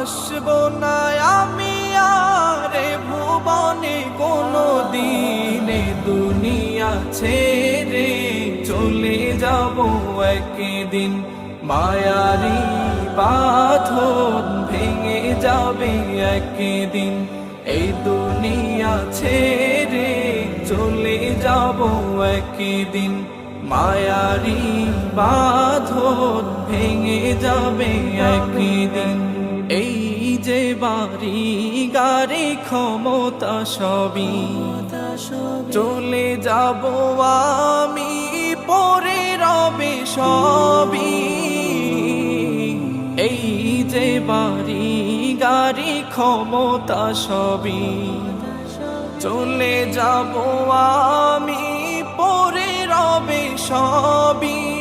আসবো না আমি আর এ ভুবনে কোনো দিনে, দুনিয়া ছেড়ে চলে যাব একদিন। মায়ারি বাঁধন ভেঙে যাবে একদিন, এই দুনিয়া ছেড়ে চলে যাব একদিন। মায়ারি বাঁধন ভেঙে যাবে একদিন। এই যে বাড়ি গাড়ি ক্ষমতা সবই চলে যাব আমি, পরে রবে সবই। এই যে বাড়ি গাড়ি ক্ষমতা সবই চলে যাব আমি, পরে রবে সবই।